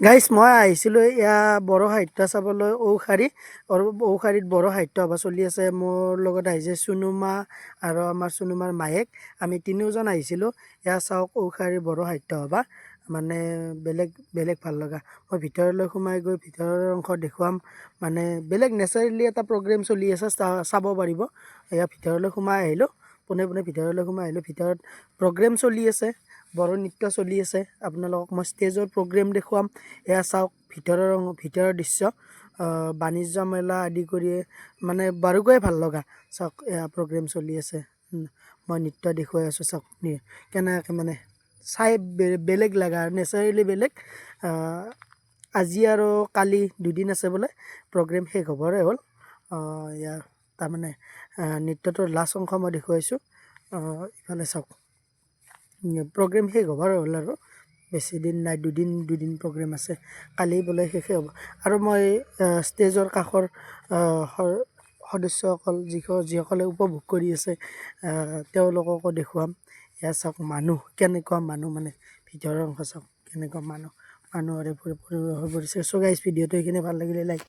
গাইছ মই আহিছিলোঁ এয়া বড়ো সাহিত্য চাবলৈ ঔষাৰীত বড়ো সাহিত্য সভা চলি আছে। মোৰ লগত আহিছে চুনুমা আৰু আমাৰ চুনুমাৰ মায়েক। আমি তিনিওজন আহিছিলোঁ এয়া চাওক ঔষাৰীৰ বড়ো সাহিত্য সভা। মানে বেলেগ বেলেগ ভাল লগা। মই ভিতৰলৈ সোমাই গৈ ভিতৰৰ অংশ দেখুৱাম। মানে বেলেগ নেচাৰেলি এটা প্ৰগ্ৰেম চলি আছে, চাব পাৰিব। এয়া ভিতৰলৈ সোমাই আহিলোঁ, পোনে পোনে ভিতৰলৈ সোমাই আহিলোঁ। ভিতৰত প্ৰগ্ৰেম চলি আছে, বড়ো নৃত্য চলি আছে। আপোনালোকক মই ষ্টেজৰ প্ৰগ্ৰেম দেখুৱাম। এয়া চাওক ভিতৰৰ দৃশ্য। বাণিজ্য মেলা আদি কৰি মানে বাৰুকৈয়ে ভাল লগা। চাওক এয়া প্ৰগ্ৰেম চলি আছে, মই নৃত্য দেখুৱাই আছোঁ। চাওক কেনেকৈ মানে চাই বেলেগ লগা, নেচাৰেলি বেলেগ। আজি আৰু কালি দুদিন আছে বোলে প্ৰগ্ৰেম, শেষ হ'বৰে হ'ল। ইয়াৰ তাৰমানে নৃত্যটোৰ লাষ্ট অংশ মই দেখুৱাইছোঁ। ইফালে চাওক প্ৰগ্ৰেম শেষ হ'বৰে হ'ল আৰু বেছি দিন নাই, দুদিন প্ৰগ্ৰেম আছে। কালি বোলে শেষে হ'ব। আৰু মই ষ্টেজৰ কাষৰ সদস্যসকল যিসকলে উপভোগ কৰি আছে তেওঁলোককো দেখুৱাম। এয়া চাওক কেনেকুৱা মানুহ, মানে ভিতৰৰ অংশ চাওক কেনেকুৱা মানুহৰে হৈ পৰিছে। চ' গাইজ ভিডিঅ'টো এইখিনি ভাল লাগিলে লাইক